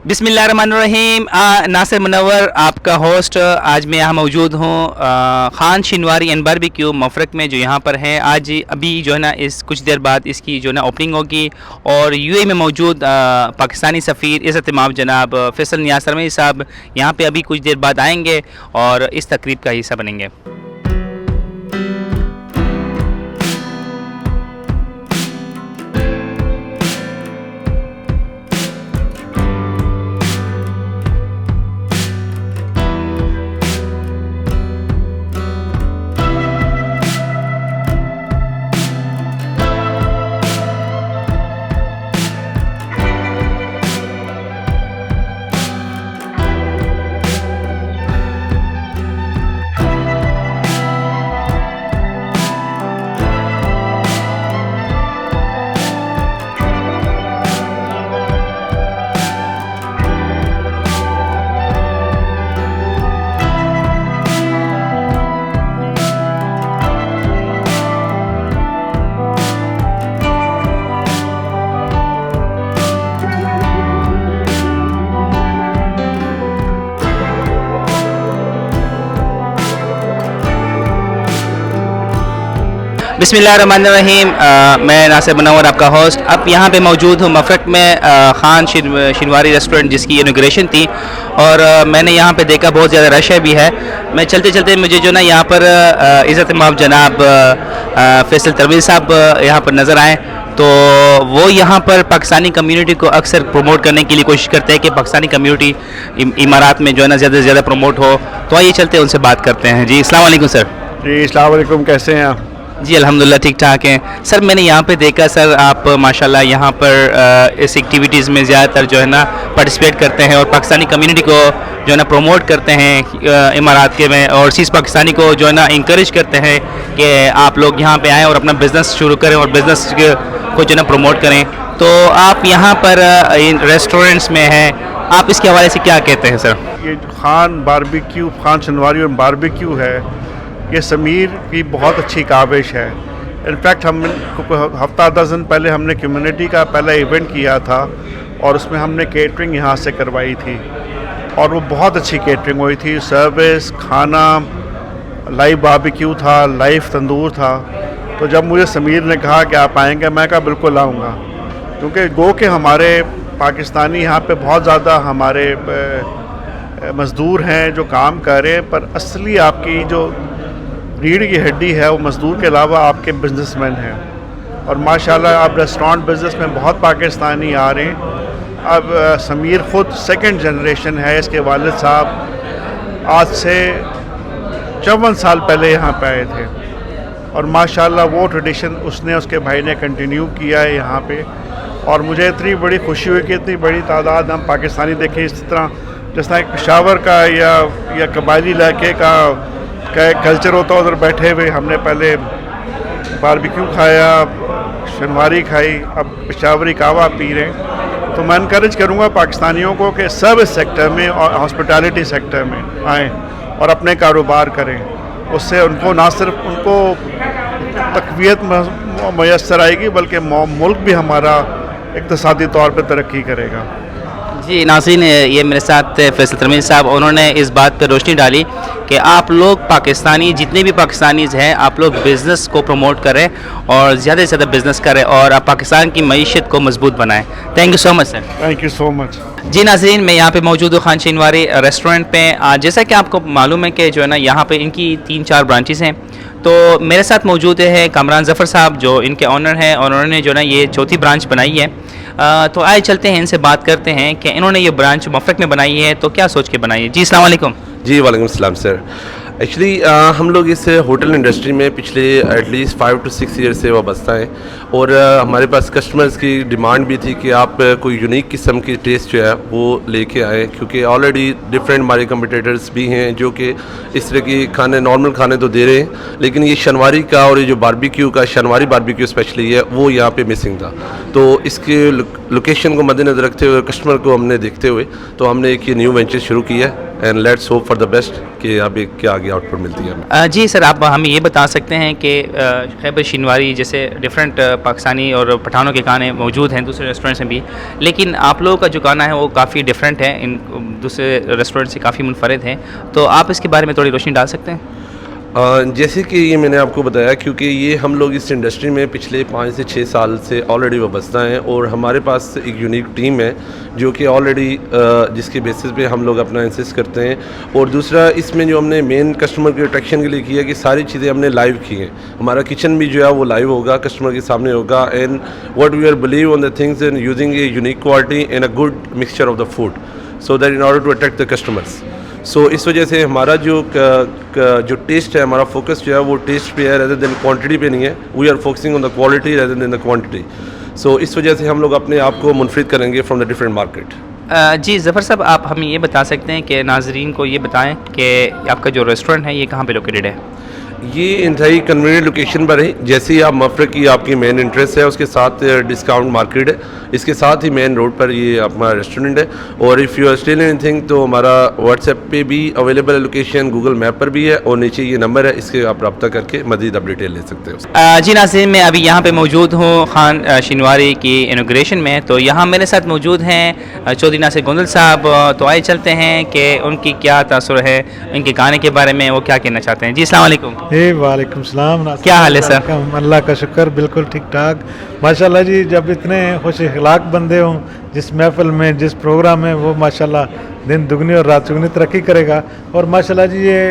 बिस्मिल्लाहिर्रहमानिर्रहीम। नासिर मुनव्वर आपका होस्ट। आज मैं यहाँ मौजूद हूँ ख़ान शिनवारी एंड बारबेक्यू मफरक में, जो यहाँ पर है। आज अभी जो है ना इस कुछ देर बाद इसकी जो है ना ओपनिंग होगी और यूएई में मौजूद पाकिस्तानी सफ़ीर इज़्ज़त माब जनाब फैसल नियाज़ सरमई साहब यहाँ पे अभी कुछ देर बाद आएंगे और इस तकरीब का हिस्सा बनेंगे। बिस्मिल्लाहिर्रहमानिर्रहीम। मैं नासिर मुनव्वर आपका होस्ट। अब यहाँ पे मौजूद हूँ मफरक में ख़ान शिनवारी रेस्टोरेंट, जिसकी इनॉग्रेशन थी और मैंने यहाँ पे देखा बहुत ज़्यादा रश है भी है। मैं चलते चलते मुझे जो ना यहाँ पर इज़्ज़त माब जनाब फैसल तरवील साहब यहाँ पर नज़र आए, तो वो यहाँ पर पाकिस्तानी कम्युनिटी को अक्सर प्रमोट करने के लिए कोशिश करते हैं कि पाकिस्तानी कम्युनिटी इमारात में जो है ना ज़्यादा से ज़्यादा प्रमोट हो। तो आइए चलते उनसे बात करते हैं। जी अस्सलाम वालेकुम सर। जी अस्सलाम वालेकुम, कैसे हैं आप? जी अल्हम्दुलिल्लाह ठीक ठाक हैं सर। मैंने यहाँ पे देखा सर, आप माशाल्लाह यहाँ पर इस एक्टिविटीज़ में ज़्यादातर जो है ना पार्टिसिपेट करते हैं और पाकिस्तानी कम्युनिटी को जो है ना प्रमोट करते हैं इमारात के में, और सीस पाकिस्तानी को जो है ना इंकरेज करते हैं कि आप लोग यहाँ पे आएँ और अपना बिज़नेस शुरू करें और बिज़नेस को जो है ना प्रमोट करें। तो आप यहाँ पर इन रेस्टोरेंट्स में हैं, आप इसके हवाले से क्या कहते हैं सर? ये ख़ान बारबेक्यू, ख़ान शिनवारी और बारबेक्यू है, ये समीर की बहुत अच्छी काविश है। इनफैक्ट हम हफ्ता 10 दिन पहले हमने कम्युनिटी का पहला इवेंट किया था और उसमें हमने केटरिंग यहाँ से करवाई थी और वो बहुत अच्छी केटरिंग हुई थी। सर्विस, खाना, लाइव बारबेक्यू था, लाइव तंदूर था। तो जब मुझे समीर ने कहा कि आप आएंगे, मैं कहा बिल्कुल आऊँगा, क्योंकि गो के हमारे पाकिस्तानी यहाँ पे बहुत ज़्यादा हमारे मज़दूर हैं जो काम कर रहे हैं, पर असली आपकी जो रीढ़ की हड्डी है वो मज़दूर के अलावा आपके बिजनेसमैन हैं। और माशाल्लाह आप रेस्टोरेंट बिज़नेस में बहुत पाकिस्तानी आ रहे हैं। अब समीर ख़ुद सेकंड जनरेशन है, इसके वालिद साहब आज से 54 साल पहले यहाँ पे आए थे और माशाल्लाह वो ट्रेडिशन उसने, उसके भाई ने कंटिन्यू किया है यहाँ पे। और मुझे इतनी बड़ी खुशी हुई कि इतनी बड़ी तादाद हम पाकिस्तानी देखें। इस तरह जिस तरह पेशावर का या कबायली इलाके का कल्चर होता है, उधर बैठे हुए हमने पहले बारबेक्यू खाया, शिनवारी खाई, अब पेशावरी कहवा पी रहे हैं। तो मैं इनकरेज करूँगा पाकिस्तानियों को कि सर्विस सेक्टर में और हॉस्पिटैलिटी सेक्टर में आएँ और अपने कारोबार करें। उससे उनको ना सिर्फ उनको तक़वियत मैसर आएगी, बल्कि मुल्क भी हमारा इक़्तिसादी तौर पर तरक्की करेगा। जी नाज़रीन, ये मेरे साथ फैसल तरमील साहब, उन्होंने इस बात पर रोशनी डाली कि आप लोग पाकिस्तानी, जितने भी पाकिस्तानीज़ हैं, आप लोग बिज़नेस को प्रमोट करें और ज़्यादा से ज़्यादा बिज़नेस करें और आप पाकिस्तान की मईशत को मजबूत बनाएं। Thank you so much sir. Thank you so much. जी नाज़रीन, मैं यहाँ पे मौजूद हूँ ख़ान शिनवारी रेस्टोरेंट पे। जैसा कि आपको मालूम है कि जो है ना यहाँ पे इनकी 3-4 ब्रांचेस हैं। तो मेरे साथ मौजूद है कामरान ज़फ़र साहब, जो इनके ऑनर हैं और उन्होंने जो ना ये चौथी ब्रांच बनाई है। तो आए चलते हैं, इनसे बात करते हैं कि इन्होंने ये ब्रांच मफरक में बनाई है तो क्या सोच के बनाई है। जी अस्सलाम वालेकुम। जी वालेकुम सलाम सर। एक्चुअली हम लोग इस होटल इंडस्ट्री में पिछले एटलीस्ट 5 to 6 ईयर से वाबस्ता हैं और हमारे पास कस्टमर्स की डिमांड भी थी कि आप कोई यूनिक किस्म की टेस्ट जो है वो लेके आएँ, क्योंकि ऑलरेडी डिफरेंट हमारे कम्पिटिटर्स भी हैं जो कि इस तरह की खाने, नॉर्मल खाने तो दे रहे हैं, लेकिन ये शनवारी का और ये जो बारबेक्यू का, शनवारी बारबेक्यू स्पेशली है, वो यहाँ पे मिसिंग था। तो इसके लोकेशन को मद्देनज़र रखते हुए, कस्टमर को हमने देखते हुए, तो हमने एक ये न्यू वेंचर शुरू किया है and let's hope for the best कि अभी क्या आगे आउटपुट मिलती है हमें। जी सर, आप हमें ये बता सकते हैं कि खैबर शिनवारी जैसे डिफरेंट पाकिस्तानी और पठानों के खाने मौजूद हैं दूसरे रेस्टोरेंट्स में भी, लेकिन आप लोगों का जो खाना है वो काफ़ी डिफरेंट है, इन दूसरे रेस्टोरेंट से काफ़ी मुनफरद है, तो आप इसके बारे में थोड़ी रोशनी डाल सकते हैं? जैसे कि ये मैंने आपको बताया, क्योंकि ये हम लोग इस इंडस्ट्री में पिछले 5 से 6 साल से ऑलरेडी वाबस्ता हैं और हमारे पास एक यूनिक टीम है जो कि ऑलरेडी जिसके बेसिस पे हम लोग अपना इंसिस्ट करते हैं। और दूसरा, इसमें जो हमने मेन कस्टमर के अट्रैक्शन के लिए किया कि सारी चीज़ें हमने लाइव की हैं। हमारा किचन भी जो है वो लाइव होगा, कस्टमर के सामने होगा, and what we are believe on the things and using a unique quality and a good mixture of the food, so that in order to attract the customers. So इस वजह से हमारा जो test है, हमारा फोकस जो है वो टेस्ट पे है रेदर देन क्वांटिटी पे नहीं है। We are focusing on the quality rather than the quantity. So इस वजह से हम लोग अपने आप को मुनफरिद करेंगे फ्रॉम द डिफरेंट मार्केट। जी ज़फ़र साहब, आप हमें ये बता सकते हैं कि नाजरीन को ये बताएं कि आपका जो रेस्टोरेंट है ये कहाँ पे लोकेटेड है? ये इंतहाई कन्वीनियंट लोकेशन पर है। जैसे ही आप मफरक की आपकी मेन इंटरेस्ट है, उसके साथ डिस्काउंट मार्केट है, इसके साथ ही मेन रोड पर ये हमारा रेस्टोरेंट है। और if you are still anything तो हमारा व्हाट्सएप पे भी अवेलेबल है लोकेशन, गूगल मैप पर भी है, और नीचे ये नंबर है, इसके आप रब्ता करके मज़ीद आप डिटेल ले सकते हो। जी नाज़रीन, मैं अभी यहाँ पे मौजूद हूँ खान शिनवारी की इनॉग्रेशन में, तो यहाँ मेरे साथ मौजूद हैं चौधरी नासिर गोंदल साहब। तो आइए चलते हैं कि उनकी क्या तासुर है, इनके गाने के बारे में वो क्या कहना चाहते हैं। जी अस्सलाम वालेकुम। वालेकुम सलाम। क्या हाल है सर? अल्लाह का शुक्र, बिल्कुल ठीक ठाक माशाल्लाह जी। जब इतने खुश अखलाक बंदे हों जिस महफिल में, जिस प्रोग्राम में, वो माशाल्लाह दिन दुगनी और रात चुगनी तरक्की करेगा। और माशाल्लाह जी ये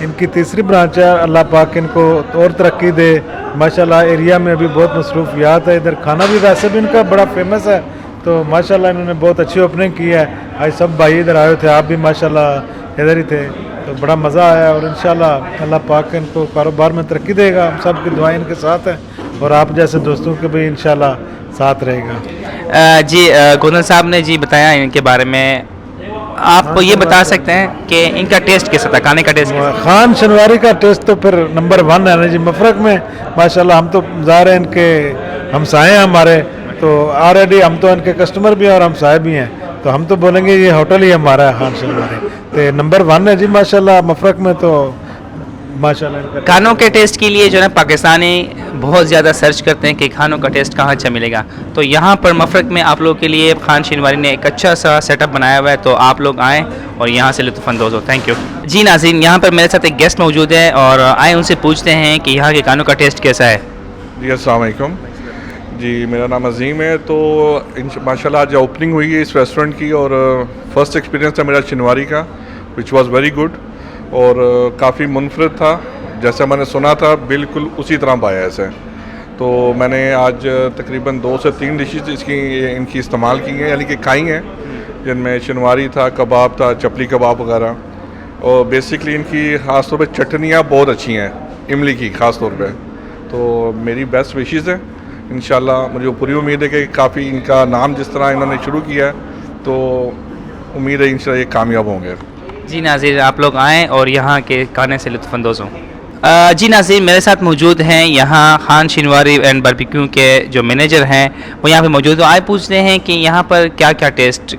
इनकी तीसरी ब्रांच है, अल्लाह पाक इनको और तरक्की दे। माशाल्लाह एरिया में अभी बहुत मसरूफियात है, इधर खाना भी वैसे भी इनका बड़ा फेमस है, तो माशाल्लाह इन्होंने बहुत अच्छी ओपनिंग की है। आज सब भाई इधर आए थे, आप भी माशाल्लाह इधर ही थे, तो बड़ा मज़ा आया। और इंशाल्लाह अल्लाह पाक इनको कारोबार में तरक्की देगा, हम सब की दुआएं इनके साथ हैं और आप जैसे दोस्तों के भी इंशाल्लाह साथ रहेगा। जी गोंदल साहब ने जी बताया इनके बारे में, आप ये बता सकते हैं कि इनका टेस्ट कैसा था, खाने का टेस्ट कैसा? खान शिनवारी का टेस्ट तो फिर नंबर 1 है ना जी मफरक में। माशाल्लाह हम तो ज़ाहिर है इनके हमसाए हैं हमारे, तो ऑलरेडी हम तो इनके कस्टमर भी हैं और हमसाए भी हैं, तो हम तो बोलेंगे ये होटल ही हमारा है खान शिनवारी, तो नंबर 1 है जी माशाल्लाह मफरक में। तो माशाल्लाह खानों के टेस्ट के लिए जो है पाकिस्तानी बहुत ज़्यादा सर्च करते हैं कि खानों का टेस्ट कहाँ अच्छा मिलेगा, तो यहाँ पर मफरक में आप लोगों के लिए खान शिनवारी ने एक अच्छा सा सेटअप बनाया हुआ है, तो आप लोग आएँ और यहाँ से लुत्फ़अंदोज़ हो। थैंक यू जी। नाज़रीन, यहाँ पर मेरे साथ एक गेस्ट मौजूद है और आए उनसे पूछते हैं कि यहाँ के खानों का टेस्ट कैसा है। जी अस्सलाम वालेकुम जी, मेरा नाम अज़ीम है। तो माशाल्लाह आज ओपनिंग हुई है इस रेस्टोरेंट की और फर्स्ट एक्सपीरियंस था मेरा शिनवारी का, विच वाज़ वेरी गुड और काफ़ी मुनफरद था। जैसा मैंने सुना था बिल्कुल उसी तरह पाया ऐसे। तो मैंने आज तकरीबन 2 से 3 डिशेस इनकी इस्तेमाल की हैं, यानी कि खाई हैं, जिनमें शिनवारी था, कबाब था, चपली कबाब वगैरह। और बेसिकली इनकी ख़ास तौर पे चटनियाँ बहुत अच्छी हैं, इमली की ख़ास तौर पे। तो मेरी बेस्ट विशेज़ है, इंशाल्लाह मुझे पूरी उम्मीद है कि काफ़ी इनका नाम जिस तरह इन्होंने शुरू किया है, तो उम्मीद है इंशाल्लाह ये कामयाब होंगे। जी नाज़रीन, आप लोग आएँ और यहाँ के खाने से लुत्फ़अंदोज़ हों। जी नाज़रीन, मेरे साथ मौजूद हैं यहाँ खान शिनवारी एंड बारबेक्यू के जो मैनेजर हैं, वो यहाँ पे मौजूद हो। आए पूछते हैं कि यहाँ पर क्या क्या टेस्ट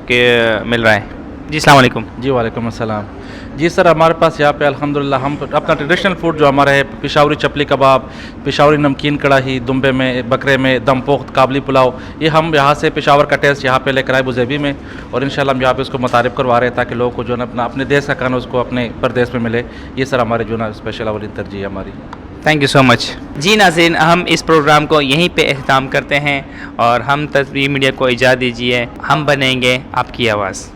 मिल रहा है। जी अस्सलाम वालेकुम। जी वालेकुम अस्सलाम। जी सर, हमारे पास यहाँ पे अल्हम्दुलिल्लाह हम अपना ट्रेडिशनल फूड जो हमारा है, पेशावरी चपली कबाब, पेशावरी नमकीन कढ़ाई, दुम्बे में, बकरे में, दम पोख्त, काबली पुलाव, ये हम यहाँ से पेशावर का टेस्ट यहाँ पे लेकर आए बुज़ेबी में, और इंशाल्लाह हम यहाँ पे उसको मुतारिफ करवा रहे हैं ताकि लोगों को जो है ना अपने देश का खाना उसको अपने प्रदेश में मिले। ये सर हमारे जो ना स्पेशल अवली तरजीह है हमारी। Thank you so much. जी नाज़रीन, हम इस प्रोग्राम को यहीं पे अख्ताम करते हैं और हम तस्वीर मीडिया को इजाज़त दीजिए। हम बनेंगे आपकी आवाज़।